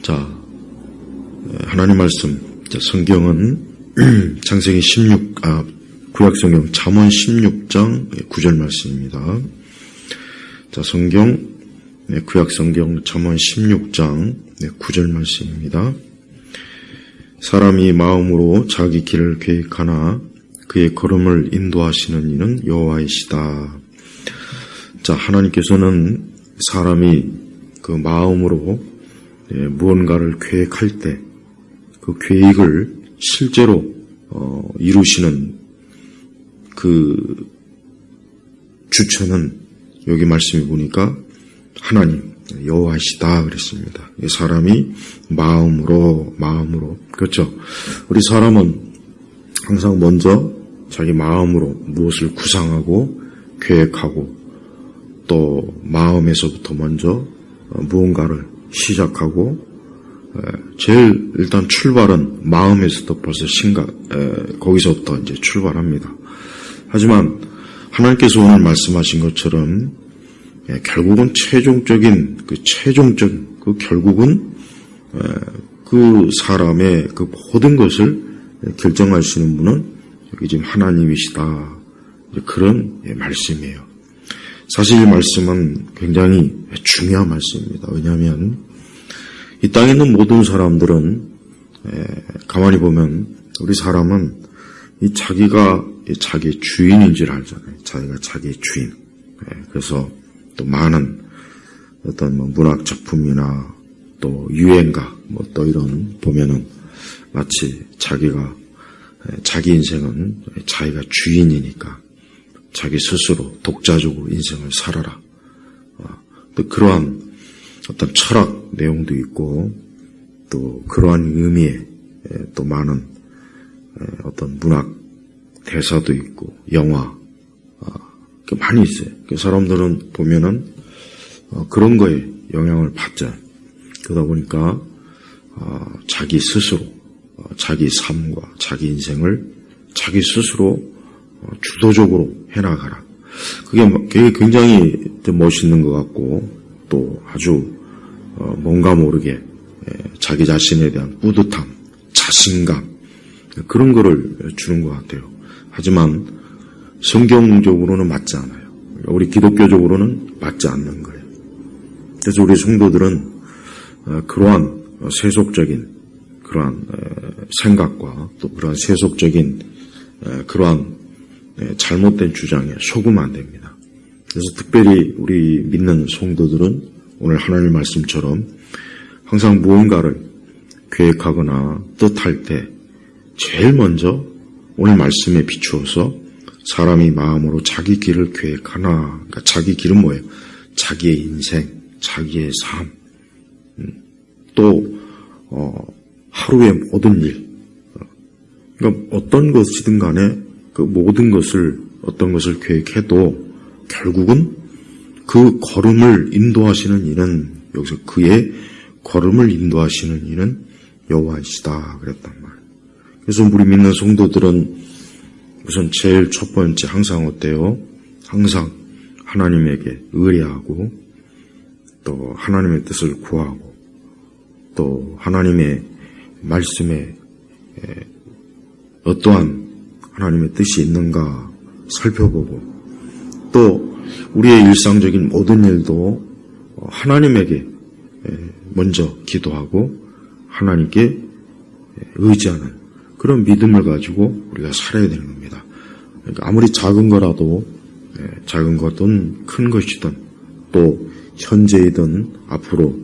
자, 하나님 말씀, 성경은 창세기 구약성경 잠언 16장 9절 말씀입니다. 자, 성경, 구약성경 잠언 16장 9절 말씀입니다. 사람이 마음으로 자기 길을 계획하나 그의 걸음을 인도하시는 이는 여호와이시다. 자, 하나님께서는 사람이 그 마음으로 무언가를 계획할 때 그 계획을 실제로 이루시는 그 주체는 여기 말씀해 보니까 하나님 여호와이시다 그랬습니다. 사람이 마음으로 그렇죠. 우리 사람은 항상 먼저 자기 마음으로 무엇을 구상하고 계획하고 또 마음에서부터 먼저 무언가를 시작하고 제일 일단 출발은 마음에서부터 벌써 거기서부터 이제 출발합니다. 하지만 하나님께서 오늘 말씀하신 것처럼 결국은 최종적인 결국은 그 사람의 그 모든 것을 결정하시는 분은 여기 지금 하나님이시다. 그런 말씀이에요. 사실 이 말씀은 굉장히 중요한 말씀입니다. 왜냐하면 이 땅에 있는 모든 사람들은 가만히 보면 우리 사람은 자기가 자기의 주인인 줄 알잖아요. 자기가 자기의 주인. 그래서 또 많은 어떤 문학 작품이나 또 유행가 또 이런 보면은 마치 자기가 자기 인생은 자기가 주인이니까 자기 스스로 독자적으로 인생을 살아라. 또 그러한 어떤 철학 내용도 있고 또 그러한 의미의 또 많은 어떤 문학 대사도 있고 영화 많이 있어요. 사람들은 보면은 그런 거에 영향을 받죠. 그러다 보니까 자기 스스로 자기 삶과 자기 인생을 자기 스스로 주도적으로 해나가라. 그게 굉장히 멋있는 것 같고 또 아주 뭔가 모르게 자기 자신에 대한 뿌듯함, 자신감 그런 거를 주는 것 같아요. 하지만 성경적으로는 맞지 않아요. 우리 기독교적으로는 맞지 않는 거예요. 그래서 우리 성도들은 그러한 세속적인 그러한 생각과 또 그러한 세속적인 그러한 잘못된 주장에 속으면 안 됩니다. 그래서 특별히 우리 믿는 성도들은 오늘 하나님 말씀처럼 항상 무언가를 계획하거나 뜻할 때 제일 먼저 오늘 말씀에 비추어서 사람이 마음으로 자기 길을 계획하나, 그러니까 자기 길은 뭐예요? 자기의 인생, 자기의 삶, 또 하루의 모든 일, 그러니까 어떤 것이든 간에 그 모든 것을 어떤 것을 계획해도 결국은 그 걸음을 인도하시는 이는 여기서 그의 걸음을 인도하시는 이는 여호와이시다 그랬단 말이에요. 그래서 우리 믿는 성도들은 우선 제일 첫 번째 항상 어때요? 항상 하나님에게 의뢰하고 또 하나님의 뜻을 구하고 또 하나님의 말씀에 어떠한 하나님의 뜻이 있는가 살펴보고 또 우리의 일상적인 모든 일도 하나님에게 먼저 기도하고 하나님께 의지하는 그런 믿음을 가지고 우리가 살아야 되는 겁니다. 그러니까 아무리 작은 거라도 작은 것든 큰 것이든 또 현재이든 앞으로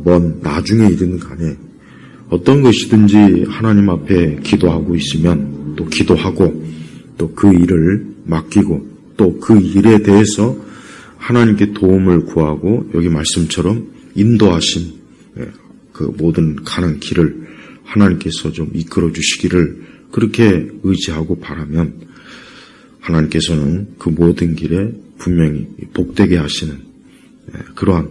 먼 나중에이든 간에 어떤 것이든지 하나님 앞에 기도하고 있으면 또 기도하고 또 그 일을 맡기고 또 그 일에 대해서 하나님께 도움을 구하고 여기 말씀처럼 인도하신 그 모든 가는 길을 하나님께서 좀 이끌어 주시기를 그렇게 의지하고 바라면 하나님께서는 그 모든 길에 분명히 복되게 하시는 그러한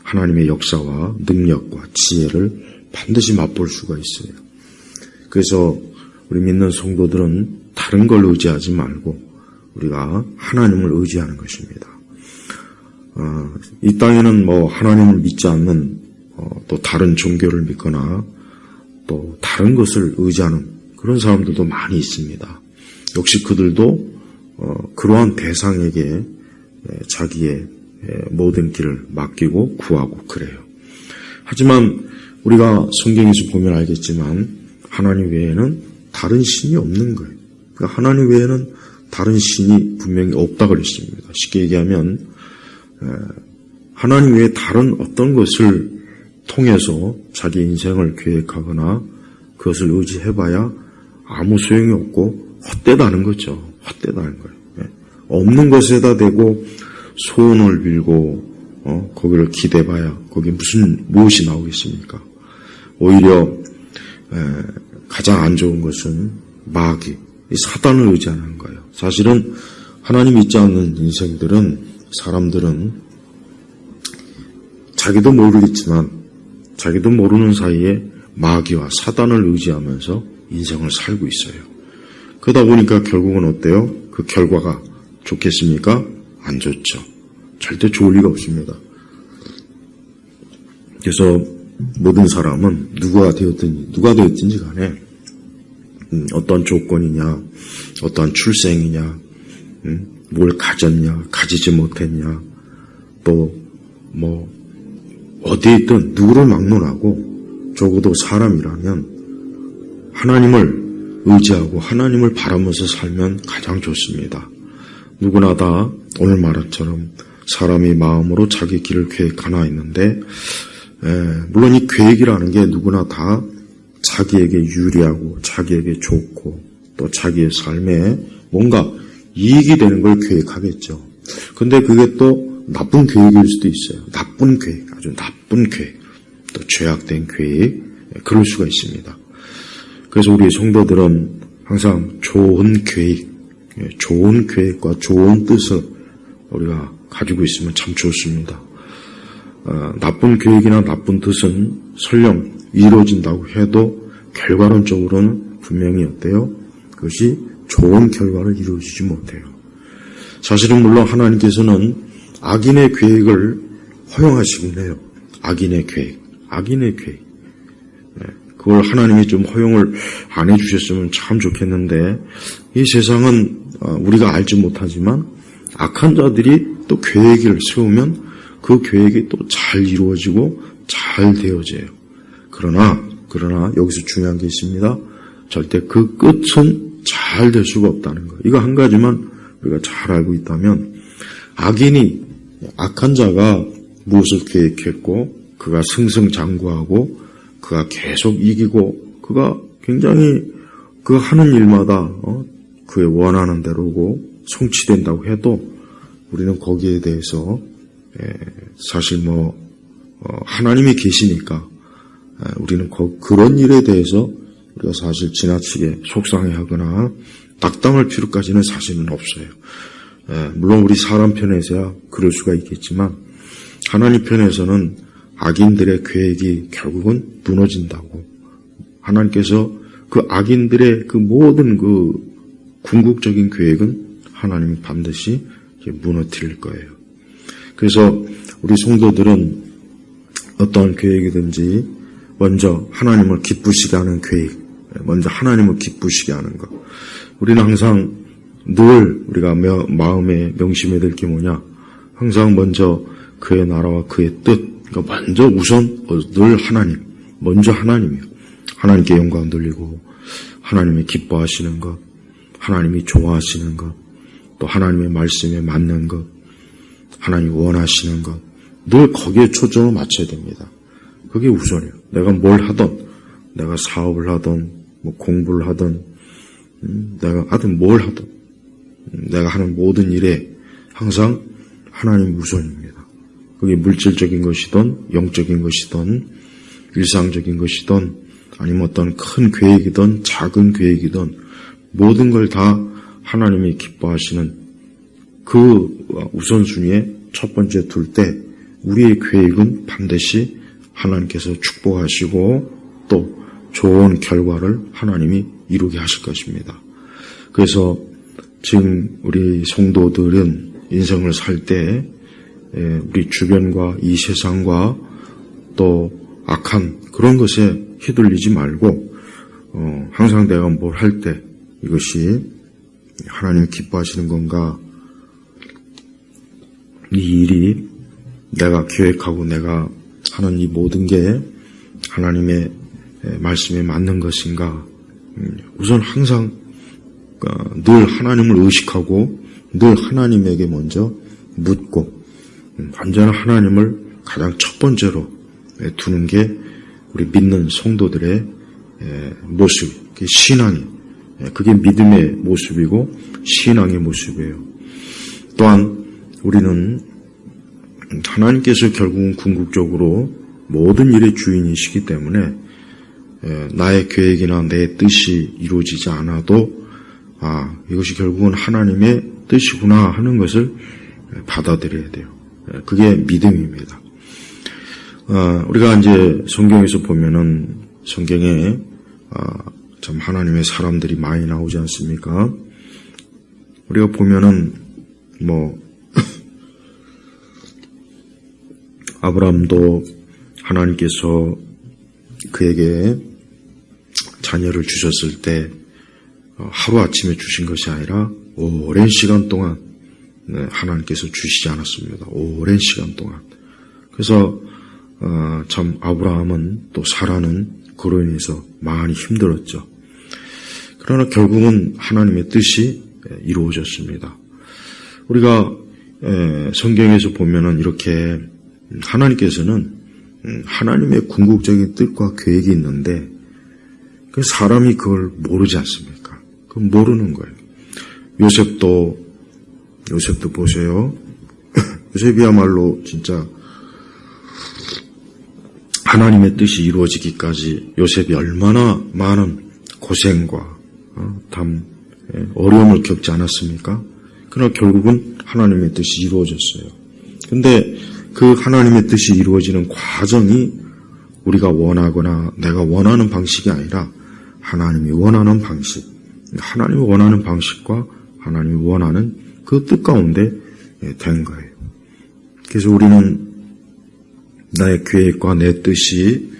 하나님의 역사와 능력과 지혜를 반드시 맛볼 수가 있어요. 그래서 우리 믿는 성도들은 다른 걸 의지하지 말고 우리가 하나님을 의지하는 것입니다. 이 땅에는 하나님을 믿지 않는 또 다른 종교를 믿거나 또 다른 것을 의지하는 그런 사람들도 많이 있습니다. 역시 그들도 그러한 대상에게 자기의 모든 길을 맡기고 구하고 그래요. 하지만 우리가 성경에서 보면 알겠지만 하나님 외에는 다른 신이 없는 거예요. 그러니까 하나님 외에는 다른 신이 분명히 없다고 그랬습니다. 쉽게 얘기하면 하나님 외에 다른 어떤 것을 통해서 자기 인생을 계획하거나 그것을 의지해봐야 아무 소용이 없고 헛되다는 거죠. 헛되다는 거예요. 없는 것에다 대고 소원을 빌고 거기를 기대봐야 거기에 무엇이 나오겠습니까? 오히려 가장 안 좋은 것은 마귀, 사단을 의지하는 거예요. 사실은 하나님 믿지 않는 인생들은 사람들은 자기도 모르겠지만 자기도 모르는 사이에 마귀와 사단을 의지하면서 인생을 살고 있어요. 그러다 보니까 결국은 어때요? 그 결과가 좋겠습니까? 안 좋죠. 절대 좋을 리가 없습니다. 그래서 모든 사람은 누가 되었든지 간에 어떤 조건이냐, 어떤 출생이냐, 뭘 가졌냐, 가지지 못했냐, 또 어디에 있든 누구를 막론하고 적어도 사람이라면 하나님을 의지하고 하나님을 바라면서 살면 가장 좋습니다. 누구나 다 오늘 말처럼 사람이 마음으로 자기 길을 계획하나 했는데 물론 이 계획이라는 게 누구나 다 자기에게 유리하고 자기에게 좋고 또 자기의 삶에 뭔가 이익이 되는 걸 계획하겠죠. 근데 그게 또 나쁜 계획일 수도 있어요. 나쁜 계획, 아주 나쁜 계획, 또 죄악된 계획, 그럴 수가 있습니다. 그래서 우리 성도들은 항상 좋은 계획과 좋은 뜻을 우리가 가지고 있으면 참 좋습니다. 나쁜 계획이나 나쁜 뜻은 설령 이루어진다고 해도 결과론적으로는 분명히 어때요? 그것이 좋은 결과를 이루어지지 못해요. 사실은 물론 하나님께서는 악인의 계획을 허용하시긴 해요. 악인의 계획. 그걸 하나님이 좀 허용을 안 해주셨으면 참 좋겠는데 이 세상은 우리가 알지 못하지만 악한 자들이 또 계획을 세우면 그 계획이 또 잘 이루어지고 잘 되어져요. 그러나 여기서 중요한 게 있습니다. 절대 그 끝은 잘 될 수가 없다는 거. 이거 한 가지만 우리가 잘 알고 있다면 악한 자가 무엇을 계획했고 그가 승승장구하고 그가 계속 이기고 그가 굉장히 그 하는 일마다 그의 원하는 대로고 성취된다고 해도 우리는 거기에 대해서 사실 하나님이 계시니까 우리는 그런 일에 대해서 우리가 사실 지나치게 속상해하거나 낙담할 필요까지는 사실은 없어요. 물론 우리 사람 편에서야 그럴 수가 있겠지만 하나님 편에서는 악인들의 계획이 결국은 무너진다고 하나님께서 그 악인들의 그 모든 그 궁극적인 계획은 하나님이 반드시 무너뜨릴 거예요. 그래서 우리 성도들은 어떠한 계획이든지 먼저 하나님을 기쁘시게 하는 계획, 먼저 하나님을 기쁘시게 하는 것. 우리는 항상 늘 우리가 마음에 명심해야 될 게 뭐냐? 항상 먼저 그의 나라와 그의 뜻, 그러니까 먼저 우선 늘 하나님, 먼저 하나님이요. 하나님께 영광 돌리고 하나님이 기뻐하시는 것, 하나님이 좋아하시는 것, 또 하나님의 말씀에 맞는 것, 하나님이 원하시는 것, 늘 거기에 초점을 맞춰야 됩니다. 그게 우선이에요. 내가 뭘 하든, 내가 사업을 하든, 공부를 하든, 내가 하든 뭘 하든, 내가 하는 모든 일에 항상 하나님 우선입니다. 그게 물질적인 것이든, 영적인 것이든, 일상적인 것이든, 아니면 어떤 큰 계획이든, 작은 계획이든, 모든 걸 다 하나님이 기뻐하시는 그 우선순위에 첫 번째 둘 때, 우리의 계획은 반드시 하나님께서 축복하시고 또 좋은 결과를 하나님이 이루게 하실 것입니다. 그래서 지금 우리 성도들은 인생을 살 때 우리 주변과 이 세상과 또 악한 그런 것에 휘둘리지 말고 항상 내가 뭘 할 때 이것이 하나님이 기뻐하시는 건가, 이 일이 내가 계획하고 내가 하는 이 모든 게 하나님의 말씀에 맞는 것인가. 우선 항상 늘 하나님을 의식하고 늘 하나님에게 먼저 묻고 완전한 하나님을 가장 첫 번째로 두는 게 우리 믿는 성도들의 모습, 신앙이, 그게 믿음의 모습이고 신앙의 모습이에요. 또한 우리는 하나님께서 결국은 궁극적으로 모든 일의 주인이시기 때문에 나의 계획이나 내 뜻이 이루어지지 않아도 이것이 결국은 하나님의 뜻이구나 하는 것을 받아들여야 돼요. 그게 믿음입니다. 우리가 이제 성경에서 보면은 성경에 참 하나님의 사람들이 많이 나오지 않습니까? 우리가 보면은 아브라함도 하나님께서 그에게 자녀를 주셨을 때 하루아침에 주신 것이 아니라 오랜 시간 동안 하나님께서 주시지 않았습니다. 오랜 시간 동안. 그래서 참 아브라함은 또 사라는 그로 인해서 많이 힘들었죠. 그러나 결국은 하나님의 뜻이 이루어졌습니다. 우리가 성경에서 보면은 이렇게 하나님께서는 하나님의 궁극적인 뜻과 계획이 있는데 그 사람이 그걸 모르지 않습니까? 그건 모르는 거예요. 요셉도 보세요. 요셉이야말로 진짜 하나님의 뜻이 이루어지기까지 요셉이 얼마나 많은 고생과 어려움을 겪지 않았습니까? 그러나 결국은 하나님의 뜻이 이루어졌어요. 근데 그 하나님의 뜻이 이루어지는 과정이 우리가 원하거나 내가 원하는 방식이 아니라 하나님이 원하는 방식, 하나님이 원하는 방식과 하나님이 원하는 그 뜻 가운데 된 거예요. 그래서 우리는 나의 계획과 내 뜻이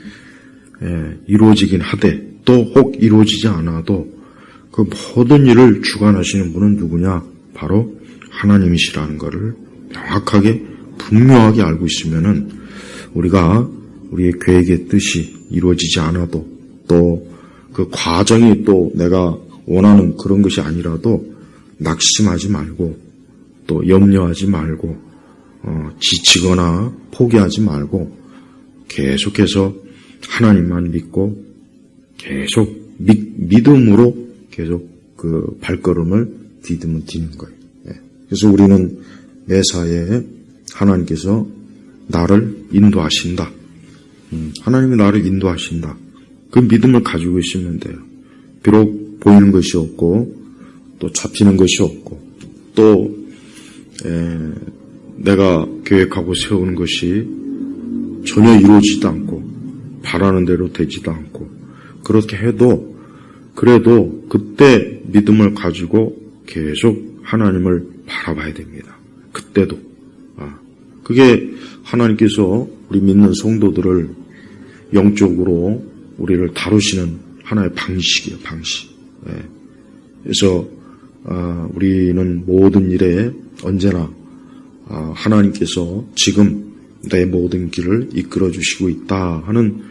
이루어지긴 하되 또 혹 이루어지지 않아도 그 모든 일을 주관하시는 분은 누구냐? 바로 하나님이시라는 것을 명확하게 분명하게 알고 있으면은 우리가 우리의 계획의 뜻이 이루어지지 않아도 또 그 과정이 또 내가 원하는 그런 것이 아니라도 낙심하지 말고 또 염려하지 말고 지치거나 포기하지 말고 계속해서 하나님만 믿고 계속 믿음으로 계속 그 발걸음을 디디는 거예요. 그래서 우리는 매사에 하나님께서 나를 인도하신다. 하나님이 나를 인도하신다. 그 믿음을 가지고 있으면 돼요. 비록 보이는 것이 없고 또 잡히는 것이 없고 또 내가 계획하고 세우는 것이 전혀 이루어지지도 않고 바라는 대로 되지도 않고 그렇게 해도 그래도 그때 믿음을 가지고 계속 하나님을 바라봐야 됩니다. 그때도. 그게 하나님께서 우리 믿는 성도들을 영적으로 우리를 다루시는 하나의 방식이에요. 방식. 그래서 우리는 모든 일에 언제나 하나님께서 지금 내 모든 길을 이끌어 주시고 있다 하는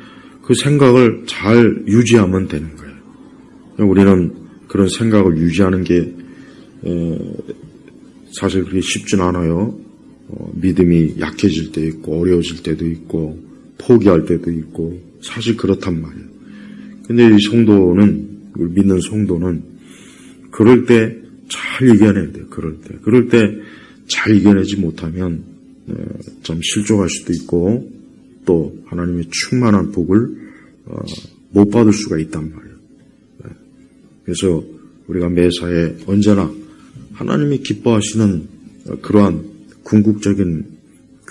그 생각을 잘 유지하면 되는 거예요. 우리는 그런 생각을 유지하는 게 사실 그렇게 쉽진 않아요. 믿음이 약해질 때 있고 어려워질 때도 있고 포기할 때도 있고 사실 그렇단 말이에요. 근데 이 성도는, 믿는 성도는 그럴 때 잘 이겨내야 돼요. 그럴 때 잘 이겨내지 못하면 좀 실족할 수도 있고 또 하나님의 충만한 복을 못 받을 수가 있단 말이에요. 그래서 우리가 매사에 언제나 하나님이 기뻐하시는 그러한 궁극적인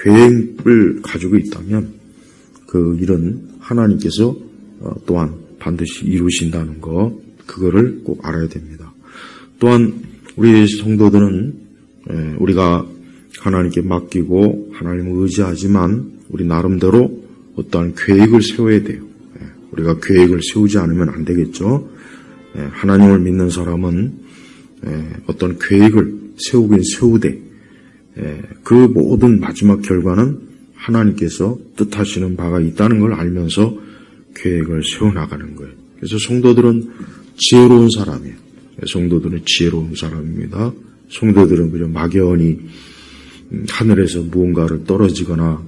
계획을 가지고 있다면 그 일은 하나님께서 또한 반드시 이루신다는 거, 그거를 꼭 알아야 됩니다. 또한 우리 성도들은 우리가 하나님께 맡기고 하나님을 의지하지만 우리 나름대로 어떠한 계획을 세워야 돼요. 우리가 계획을 세우지 않으면 안 되겠죠. 하나님을 믿는 사람은 어떤 계획을 세우긴 세우되 그 모든 마지막 결과는 하나님께서 뜻하시는 바가 있다는 걸 알면서 계획을 세워나가는 거예요. 그래서 성도들은 지혜로운 사람이에요. 성도들은 지혜로운 사람입니다. 성도들은 그저 막연히 하늘에서 무언가를 떨어지거나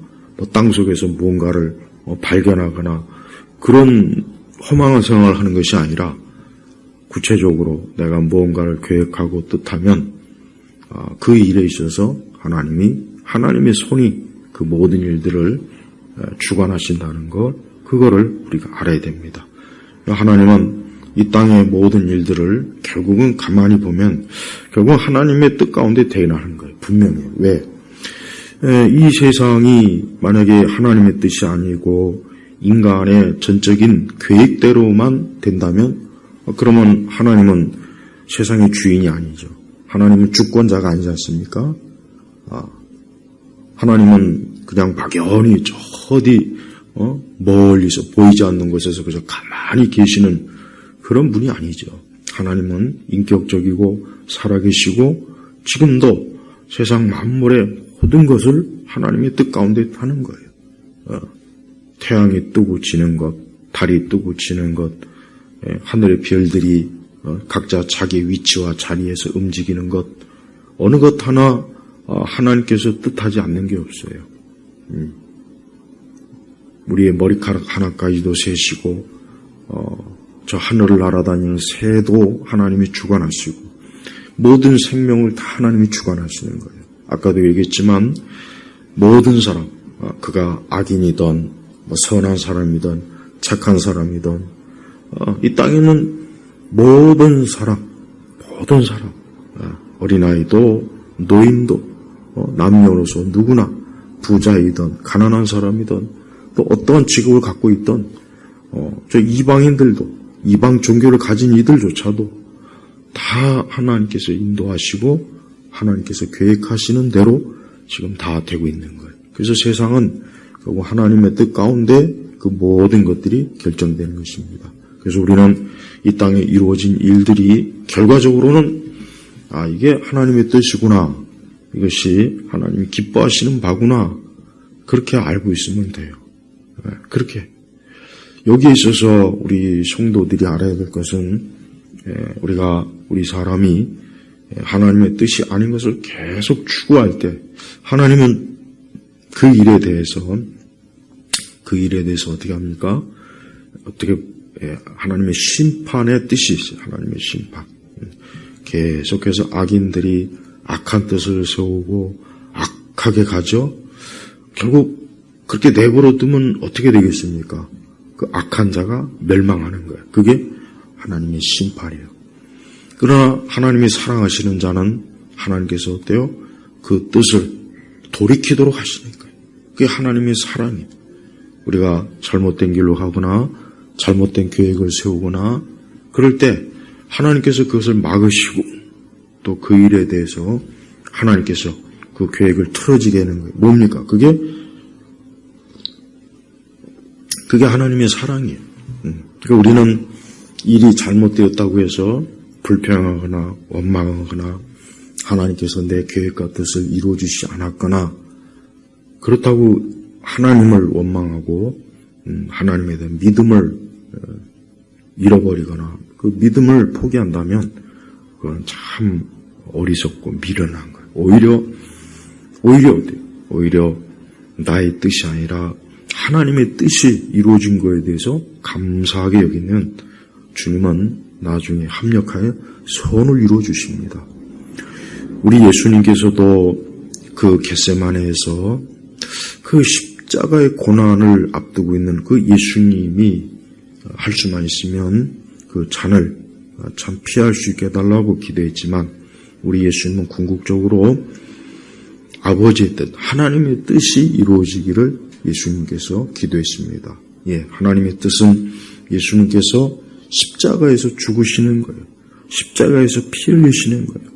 땅속에서 무언가를 발견하거나 그런 허망한 생각을 하는 것이 아니라 구체적으로 내가 무언가를 계획하고 뜻하면 그 일에 있어서 하나님의 손이 그 모든 일들을 주관하신다는 것, 그거를 우리가 알아야 됩니다. 하나님은 이 땅의 모든 일들을 결국은 가만히 보면 결국은 하나님의 뜻 가운데 대인하는 거예요. 분명히. 왜? 이 세상이 만약에 하나님의 뜻이 아니고 인간의 전적인 계획대로만 된다면 그러면 하나님은 세상의 주인이 아니죠. 하나님은 주권자가 아니지 않습니까? 하나님은 그냥 막연히 저 어디 멀리서 보이지 않는 곳에서 그저 가만히 계시는 그런 분이 아니죠. 하나님은 인격적이고 살아계시고 지금도 세상 만물의 모든 것을 하나님의 뜻 가운데 하는 거예요. 태양이 뜨고 지는 것, 달이 뜨고 지는 것, 하늘의 별들이 각자 자기 위치와 자리에서 움직이는 것, 어느 것 하나 하나님께서 뜻하지 않는 게 없어요. 우리의 머리카락 하나까지도 세시고 저 하늘을 날아다니는 새도 하나님이 주관하시고 모든 생명을 다 하나님이 주관하시는 거예요. 아까도 얘기했지만 모든 사람, 그가 악인이든 선한 사람이든 착한 사람이든 이 땅에는 모든 사람, 어린아이도 노인도 남녀노소 누구나 부자이든 가난한 사람이든 또 어떠한 직업을 갖고 있던 저 이방인들도 이방 종교를 가진 이들조차도 다 하나님께서 인도하시고 하나님께서 계획하시는 대로 지금 다 되고 있는 거예요. 그래서 세상은 결국 하나님의 뜻 가운데 그 모든 것들이 결정되는 것입니다. 그래서 우리는 이 땅에 이루어진 일들이 결과적으로는 이게 하나님의 뜻이구나, 이것이 하나님이 기뻐하시는 바구나, 그렇게 알고 있으면 돼요. 그렇게 여기에 있어서 우리 성도들이 알아야 될 것은 우리 사람이 하나님의 뜻이 아닌 것을 계속 추구할 때 하나님은 그 일에 대해서 어떻게 합니까? 하나님의 심판의 뜻이 있어요. 하나님의 심판. 계속해서 악인들이 악한 뜻을 세우고 악하게 가죠. 결국 그렇게 내버려 두면 어떻게 되겠습니까? 그 악한 자가 멸망하는 거예요. 그게 하나님의 심판이에요. 그러나 하나님이 사랑하시는 자는 하나님께서 어때요? 그 뜻을 돌이키도록 하시는 거예요. 그게 하나님의 사랑이에요. 우리가 잘못된 길로 가거나 잘못된 계획을 세우거나 그럴 때 하나님께서 그것을 막으시고 또 그 일에 대해서 하나님께서 그 계획을 틀어지게 하는 거예요. 뭡니까? 그게 하나님의 사랑이에요. 그러니까 우리는 일이 잘못되었다고 해서 불평하거나 원망하거나 하나님께서 내 계획과 뜻을 이루어주시지 않았거나 그렇다고 하나님을 원망하고 하나님에 대한 믿음을 잃어버리거나 그 믿음을 포기한다면 그건 참 어리석고 미련한 거예요. 오히려 나의 뜻이 아니라 하나님의 뜻이 이루어진 거에 대해서 감사하게 여기면 주님은 나중에 합력하여 선을 이루어 주십니다. 우리 예수님께서도 그 겟세마네에서 그 십자가의 고난을 앞두고 있는 그 예수님이 할 수만 있으면 그 잔을 참 피할 수 있게 해달라고 기도했지만 우리 예수님은 궁극적으로 아버지의 뜻, 하나님의 뜻이 이루어지기를 예수님께서 기도했습니다. 하나님의 뜻은 예수님께서 십자가에서 죽으시는 거예요. 십자가에서 피 흘리시는 거예요.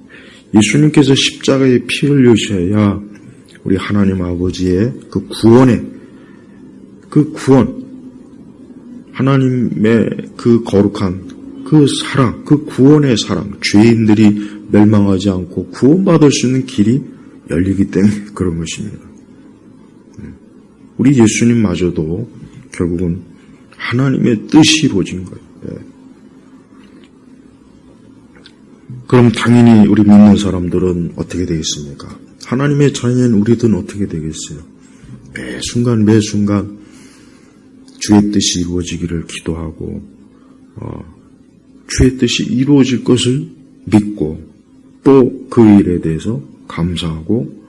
예수님께서 십자가에 피 흘리셔야 우리 하나님 아버지의 그 구원의 그 구원, 하나님의 그 거룩한 그 사랑, 그 구원의 사랑, 죄인들이 멸망하지 않고 구원받을 수 있는 길이 열리기 때문에 그런 것입니다. 우리 예수님마저도 결국은 하나님의 뜻이 이루어진 거예요. 그럼 당연히 우리 믿는 사람들은 어떻게 되겠습니까? 하나님의 자녀인 우리들은 어떻게 되겠어요? 매 순간 주의 뜻이 이루어지기를 기도하고 주의 뜻이 이루어질 것을 믿고 또 그 일에 대해서 감사하고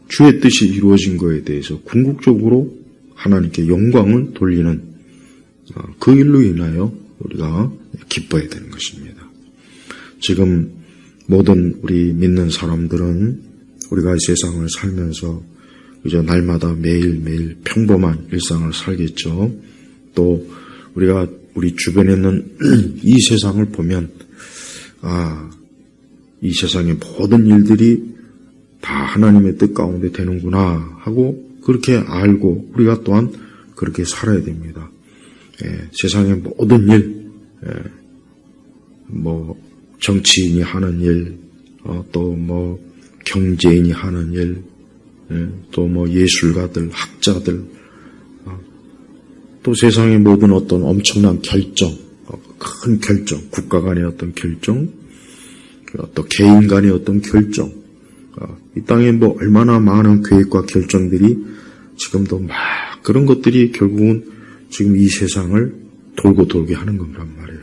주의 뜻이 이루어진 것에 대해서 궁극적으로 하나님께 영광을 돌리는 그 일로 인하여 우리가 기뻐야 되는 것입니다. 지금 모든 우리 믿는 사람들은 우리가 이 세상을 살면서 그저 날마다 매일매일 평범한 일상을 살겠죠. 또 우리가 우리 주변에 있는 이 세상을 보면 이 세상의 모든 일들이 다 하나님의 뜻 가운데 되는구나 하고 그렇게 알고 우리가 또한 그렇게 살아야 됩니다. 세상의 모든 일, 정치인이 하는 일, 또 경제인이 하는 일, 또 예술가들, 학자들, 또 세상의 모든 어떤 엄청난 결정, 큰 결정, 국가 간의 어떤 결정, 또 개인 간의 어떤 결정, 이 땅에 얼마나 많은 계획과 결정들이 지금도 막 그런 것들이 결국은 지금 이 세상을 돌고 돌게 하는 거란 말이에요.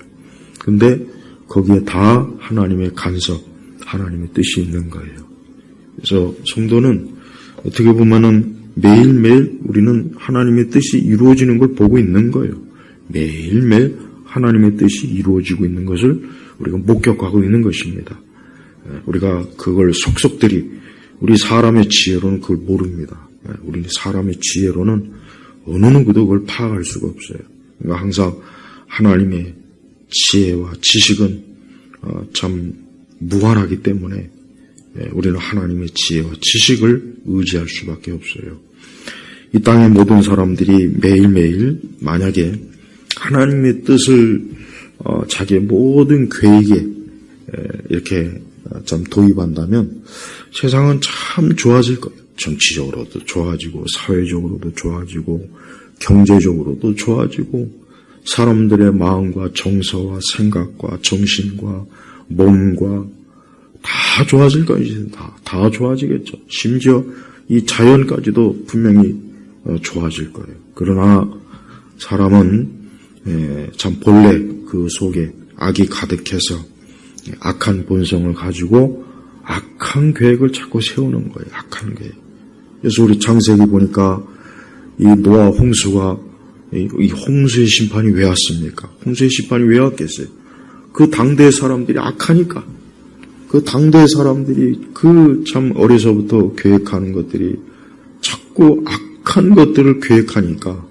근데 거기에 다 하나님의 간섭, 하나님의 뜻이 있는 거예요. 그래서 성도는 어떻게 보면은 매일매일 우리는 하나님의 뜻이 이루어지는 걸 보고 있는 거예요. 매일매일 하나님의 뜻이 이루어지고 있는 것을 우리가 목격하고 있는 것입니다. 우리가 그걸 속속들이 우리 사람의 지혜로는 그걸 모릅니다. 우리 사람의 지혜로는 어느 누구도 그걸 파악할 수가 없어요. 그러니까 항상 하나님의 지혜와 지식은 참 무한하기 때문에 우리는 하나님의 지혜와 지식을 의지할 수밖에 없어요. 이 땅의 모든 사람들이 매일매일 만약에 하나님의 뜻을 자기의 모든 계획에 이렇게 참 도입한다면 세상은 참 좋아질 거예요. 정치적으로도 좋아지고 사회적으로도 좋아지고 경제적으로도 좋아지고 사람들의 마음과 정서와 생각과 정신과 몸과 다 좋아질 거예요. 다 좋아지겠죠. 심지어 이 자연까지도 분명히 좋아질 거예요. 그러나 사람은 참 본래 그 속에 악이 가득해서 악한 본성을 가지고 악한 계획을 자꾸 세우는 거예요. 악한 계획. 그래서 우리 창세기 보니까 이 노아 홍수가 이 홍수의 심판이 왜 왔습니까? 홍수의 심판이 왜 왔겠어요? 그 당대의 사람들이 악하니까. 그 당대의 사람들이 그 참 어려서부터 계획하는 것들이 자꾸 악한 것들을 계획하니까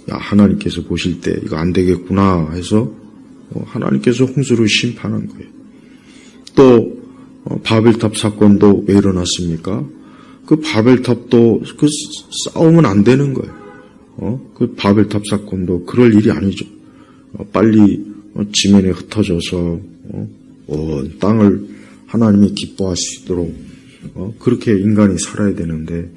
하나님께서 보실 때 이거 안 되겠구나 해서 하나님께서 홍수를 심판한 거예요. 또 바벨탑 사건도 왜 일어났습니까? 그 바벨탑도 그 싸우면 안 되는 거예요. 그 바벨탑 사건도 그럴 일이 아니죠. 빨리 지면에 흩어져서 온 땅을 하나님이 기뻐하시도록 그렇게 인간이 살아야 되는데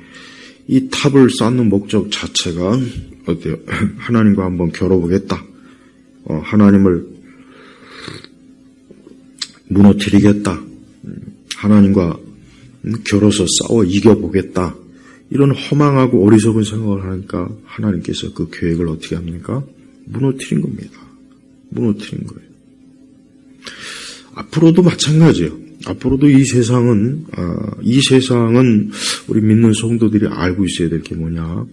이 탑을 쌓는 목적 자체가 어때요? 하나님과 한번 겨뤄보겠다. 하나님을 무너뜨리겠다. 하나님과 겨뤄서 싸워 이겨보겠다. 이런 허망하고 어리석은 생각을 하니까 하나님께서 그 계획을 어떻게 합니까? 무너뜨린 겁니다. 무너뜨린 거예요. 앞으로도 마찬가지예요. 앞으로도 이 세상은 우리 믿는 성도들이 알고 있어야 될 게 뭐냐?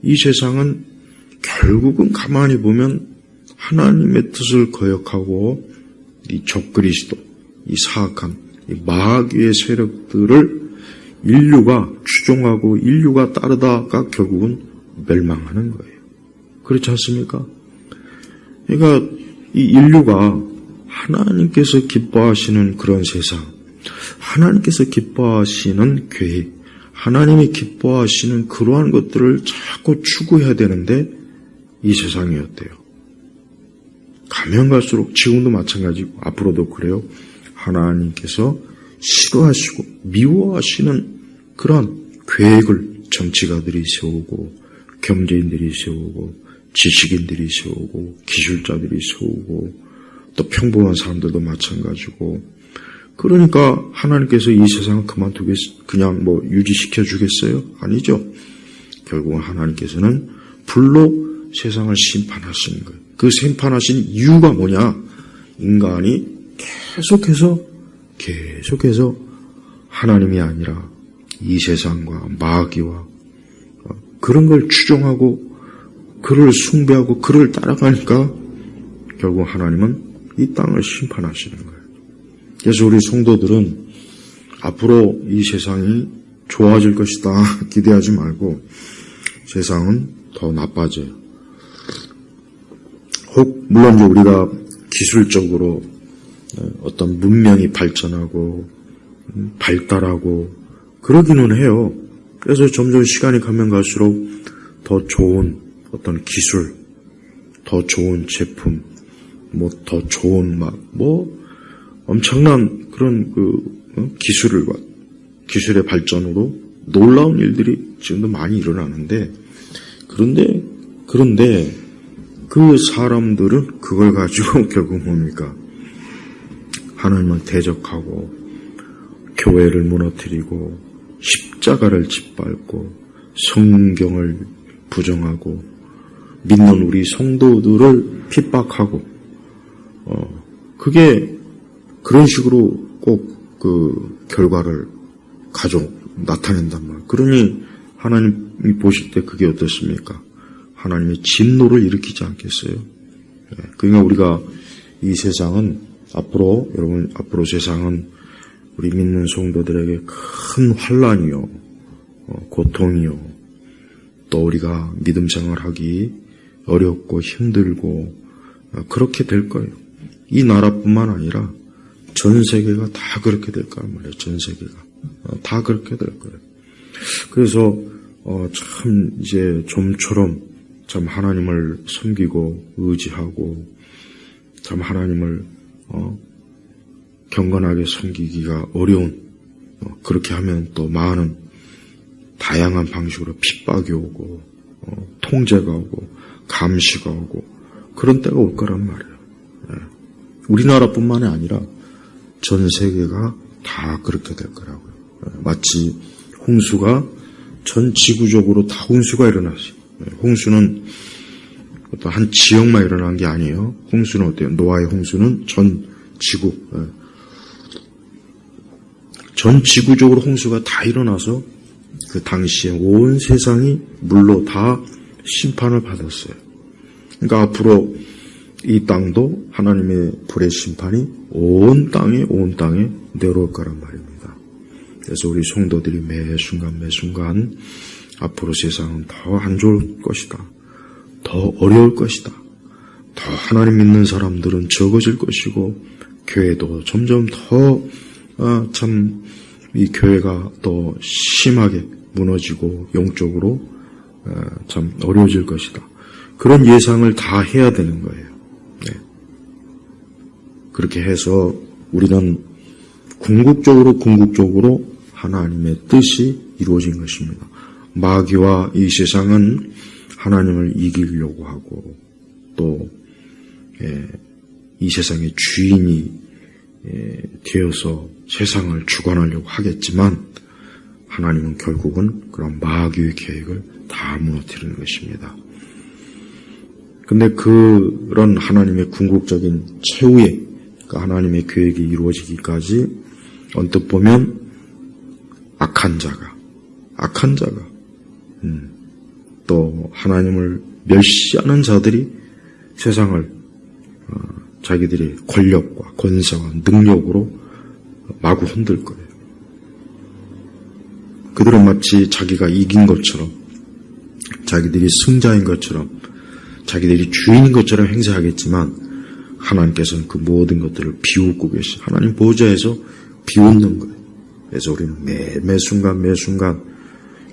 이 세상은 결국은 가만히 보면 하나님의 뜻을 거역하고 이 적그리스도, 이 사악한 이 마귀의 세력들을 인류가 추종하고 인류가 따르다가 결국은 멸망하는 거예요. 그렇지 않습니까? 그러니까 이 인류가 하나님께서 기뻐하시는 그런 세상, 하나님께서 기뻐하시는 계획, 하나님이 기뻐하시는 그러한 것들을 자꾸 추구해야 되는데 이 세상이었대요. 가면 갈수록 지금도 마찬가지고 앞으로도 그래요. 하나님께서 싫어하시고 미워하시는 그런 계획을 정치가들이 세우고 경제인들이 세우고 지식인들이 세우고 기술자들이 세우고 또 평범한 사람들도 마찬가지고 그러니까 하나님께서 이 세상을 그냥 유지시켜 주겠어요? 아니죠. 결국은 하나님께서는 불로 세상을 심판하시는 거예요. 그 심판하신 이유가 뭐냐? 인간이 계속해서 하나님이 아니라 이 세상과 마귀와 그런 걸 추종하고 그를 숭배하고 그를 따라가니까 결국 하나님은 이 땅을 심판하시는 거예요. 그래서 우리 성도들은 앞으로 이 세상이 좋아질 것이다 기대하지 말고 세상은 더 나빠져요. 물론 이제 우리가 기술적으로 어떤 문명이 발전하고 발달하고 그러기는 해요. 그래서 점점 시간이 가면 갈수록 더 좋은 어떤 기술, 더 좋은 제품, 더 좋은 엄청난 그런 기술의 발전으로 놀라운 일들이 지금도 많이 일어나는데, 그런데 그 사람들은 그걸 가지고 결국 뭡니까? 하나님을 대적하고, 교회를 무너뜨리고, 십자가를 짓밟고, 성경을 부정하고, 믿는 우리 성도들을 핍박하고, 그게 그런 식으로 꼭 그 결과를 나타낸단 말이에요. 그러니 하나님이 보실 때 그게 어떻습니까? 하나님의 진노를 일으키지 않겠어요? 그러니까 우리가 이 세상은 앞으로 세상은 우리 믿는 성도들에게 큰 환난이요, 고통이요, 또 우리가 믿음 생활하기 어렵고 힘들고 그렇게 될 거예요. 이 나라뿐만 아니라 전 세계가 다 그렇게 될 거란 말이에요. 전 세계가 다 그렇게 될 거예요. 그래서 참 이제 좀처럼 참 하나님을 섬기고 의지하고 참 하나님을 경건하게 섬기기가 어려운, 그렇게 하면 또 많은 다양한 방식으로 핍박이 오고 통제가 오고 감시가 오고 그런 때가 올 거란 말이에요. 우리나라뿐만이 아니라 전 세계가 다 그렇게 될 거라고요. 마치 홍수가 전 지구적으로 다 홍수가 일어났어요. 홍수는 어떤 한 지역만 일어난 게 아니에요. 홍수는 어때요? 노아의 홍수는 전 지구적으로 홍수가 다 일어나서 그 당시에 온 세상이 물로 다 심판을 받았어요. 그러니까 앞으로 이 땅도 하나님의 불의 심판이 온 땅에 내려올 거란 말입니다. 그래서 우리 성도들이 매 순간 앞으로 세상은 더 안 좋을 것이다. 더 어려울 것이다. 더 하나님 믿는 사람들은 적어질 것이고 교회도 점점 더 이 교회가 더 심하게 무너지고 영적으로 참 어려워질 것이다. 그런 예상을 다 해야 되는 거예요. 그렇게 해서 우리는 궁극적으로 하나님의 뜻이 이루어진 것입니다. 마귀와 이 세상은 하나님을 이기려고 하고 또 이 세상의 주인이 되어서 세상을 주관하려고 하겠지만 하나님은 결국은 그런 마귀의 계획을 다 무너뜨리는 것입니다. 근데 그런 하나님의 궁극적인 최후의 하나님의 계획이 이루어지기까지 언뜻 보면 악한 자가 또 하나님을 멸시하는 자들이 세상을 자기들의 권력과 권세와 능력으로 마구 흔들 거예요. 그들은 마치 자기가 이긴 것처럼, 자기들이 승자인 것처럼, 자기들이 주인인 것처럼 행세하겠지만 하나님께서는 그 모든 것들을 비웃고 계신 하나님 보좌에서 비웃는 거예요. 그래서 우리는 매 순간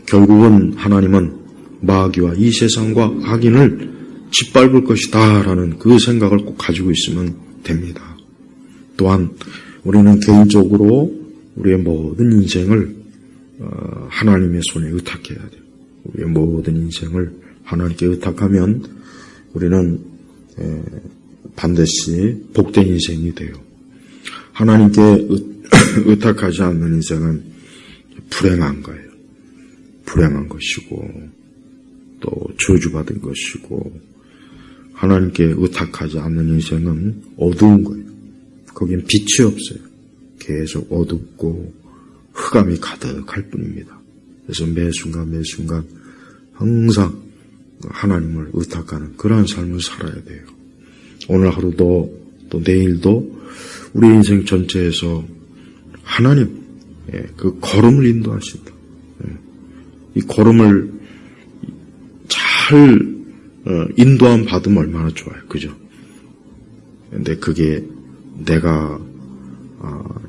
결국은 하나님은 마귀와 이 세상과 악인을 짓밟을 것이다 라는 그 생각을 꼭 가지고 있으면 됩니다. 또한 우리는 개인적으로 우리의 모든 인생을 하나님의 손에 의탁해야 돼요. 우리의 모든 인생을 하나님께 의탁하면 우리는 반드시 복된 인생이 돼요. 하나님께 의탁하지 않는 인생은 불행한 거예요. 불행한 것이고 또 저주받은 것이고, 하나님께 의탁하지 않는 인생은 어두운 거예요. 거긴 빛이 없어요. 계속 어둡고 흑암이 가득할 뿐입니다. 그래서 매 순간 항상 하나님을 의탁하는 그러한 삶을 살아야 돼요. 오늘 하루도 또 내일도 우리 인생 전체에서 하나님 그 걸음을 인도하신다. 이 걸음을 잘 인도함 받으면 얼마나 좋아요. 그죠? 근데 그게 내가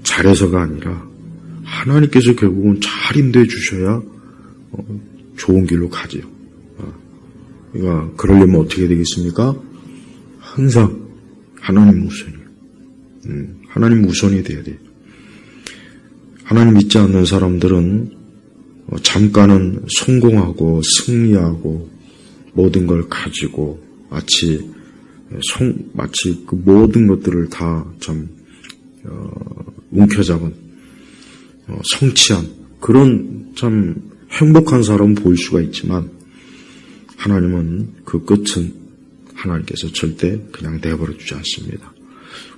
잘해서가 아니라 하나님께서 결국은 잘 인도해 주셔야 좋은 길로 가죠. 그러니까 그러려면 어떻게 되겠습니까? 항상 하나님 우선이요. 하나님 우선이 돼야 돼요. 하나님 믿지 않는 사람들은 잠깐은 성공하고 승리하고 모든 걸 가지고 마치 그 모든 것들을 다 참 움켜잡은 성취한 그런 참 행복한 사람 보일 수가 있지만, 하나님은 그 끝은 하나님께서 절대 그냥 내버려 주지 않습니다.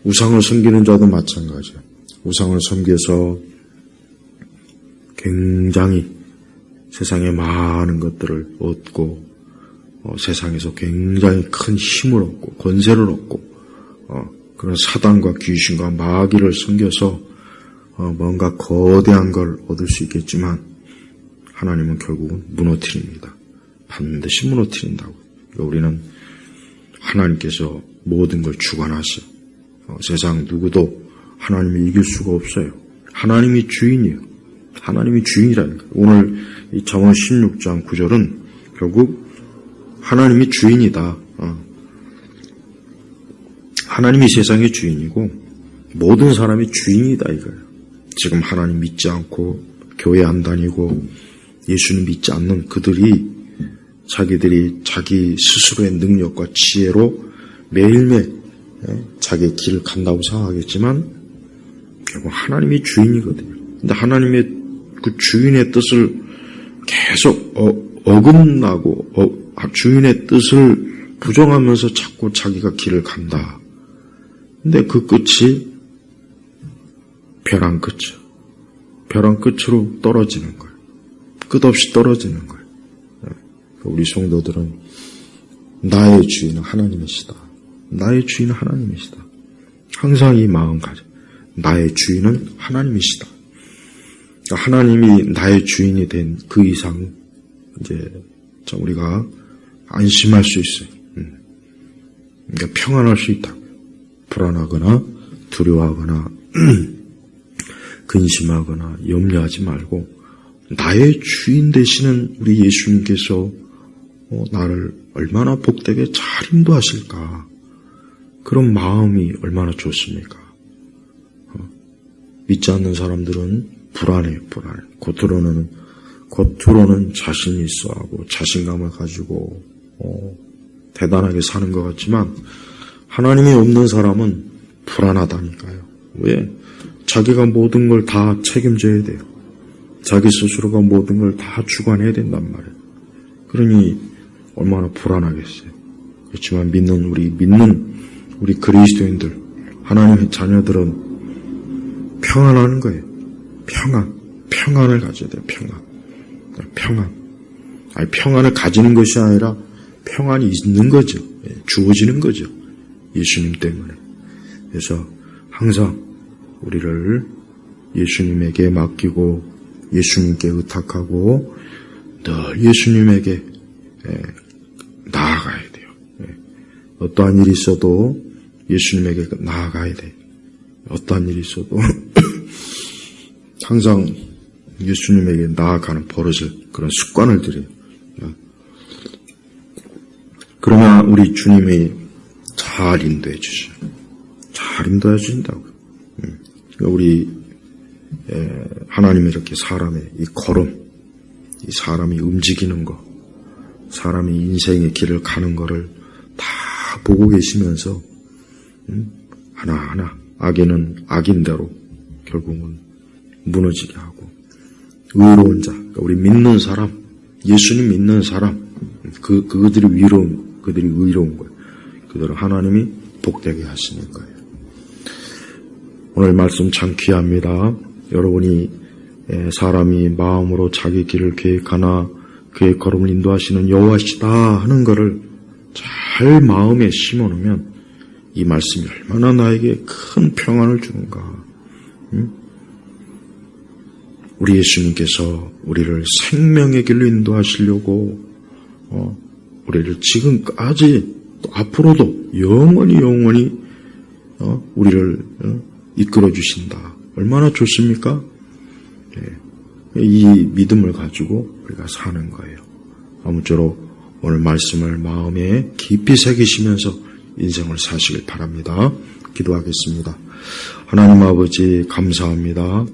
우상을 섬기는 자도 마찬가지예요. 우상을 섬겨서 굉장히 세상에 많은 것들을 얻고 세상에서 굉장히 큰 힘을 얻고 권세를 얻고 그런 사단과 귀신과 마귀를 섬겨서 뭔가 거대한 걸 얻을 수 있겠지만, 하나님은 결국은 무너뜨립니다. 반드시 무너뜨린다고. 그러니까 우리는 하나님께서 모든 걸 주관하세요. 세상 누구도 하나님을 이길 수가 없어요. 하나님이 주인이에요. 하나님이 주인이라는 거예요. 오늘 이 잠언 16장 9절은 결국 하나님이 주인이다. 하나님이 세상의 주인이고 모든 사람이 주인이다 이거예요. 지금 하나님 믿지 않고 교회 안 다니고 예수님 믿지 않는 그들이 자기들이 자기 스스로의 능력과 지혜로 매일매일 자기의 길을 간다고 생각하겠지만 결국 하나님이 주인이거든요. 근데 하나님의 그 주인의 뜻을 계속 어긋나고 주인의 뜻을 부정하면서 자꾸 자기가 길을 간다. 근데 그 끝이 벼랑 끝이요. 벼랑 끝으로 떨어지는 거예요. 끝없이 떨어지는 거예요. 우리 성도들은 나의 주인은 하나님이시다. 나의 주인은 하나님이시다. 항상 이 마음 가져. 나의 주인은 하나님이시다. 하나님이 나의 주인이 된 그 이상 이제 우리가 안심할 수 있어요. 그러니까 평안할 수 있다. 불안하거나 두려워하거나 근심하거나 염려하지 말고 나의 주인 되시는 우리 예수님께서 나를 얼마나 복되게 잘 인도하실까. 그런 마음이 얼마나 좋습니까? 믿지 않는 사람들은 불안해요. 겉으로는 자신이 있어하고 자신감을 가지고 대단하게 사는 것 같지만 하나님이 없는 사람은 불안하다니까요. 왜? 자기가 모든 걸 다 책임져야 돼요. 자기 스스로가 모든 걸 다 주관해야 된단 말이에요. 그러니 얼마나 불안하겠어요. 그렇지만 믿는 우리 그리스도인들, 하나님의 자녀들은 평안하는 거예요. 평안을 가져야 돼요. 평안. 아니, 평안을 가지는 것이 아니라 평안이 있는 거죠. 주어지는 거죠. 예수님 때문에. 그래서 항상 우리를 예수님에게 맡기고 예수님께 의탁하고 늘 예수님에게 나아가야 돼요. 어떠한 일이 있어도 예수님에게 나아가야 돼요. 어떠한 일이 있어도 항상 예수님에게 나아가는 버릇을, 그런 습관을 들여요. 그러나 우리 주님이 잘 인도해 주셔요. 잘 인도해 주신다고요. 우리 하나님이 이렇게 사람의 이 걸음, 이 사람이 움직이는 거, 사람이 인생의 길을 가는 거를 다 보고 계시면서 하나하나 악인은 악인대로 결국은 무너지게 하고, 의로운 자, 그러니까 우리 믿는 사람, 예수님 믿는 사람, 그들이 의로운 거예요. 그들은 하나님이 복되게 하시는 거예요. 오늘 말씀 참 귀합니다. 여러분이 사람이 마음으로 자기 길을 계획하나 그의 걸음을 인도하시는 여호와시다 하는 것을 잘 마음에 심어놓으면 이 말씀이 얼마나 나에게 큰 평안을 주는가. 우리 예수님께서 우리를 생명의 길로 인도하시려고 우리를 지금까지 또 앞으로도 영원히 우리를 이끌어 주신다. 얼마나 좋습니까? 이 믿음을 가지고 우리가 사는 거예요. 아무쪼록 오늘 말씀을 마음에 깊이 새기시면서 인생을 사시길 바랍니다. 기도하겠습니다. 하나님 아버지 감사합니다.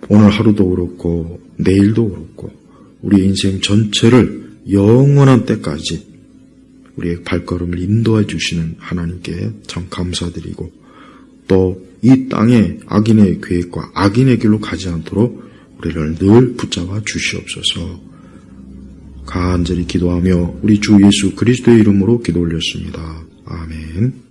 오늘 하루도 그렇고 내일도 그렇고 우리 인생 전체를 영원한 때까지 우리의 발걸음을 인도해 주시는 하나님께 참 감사드리고, 또 이 땅에 악인의 계획과 악인의 길로 가지 않도록 우리를 늘 붙잡아 주시옵소서. 간절히 기도하며 우리 주 예수 그리스도의 이름으로 기도 올렸습니다. 아멘.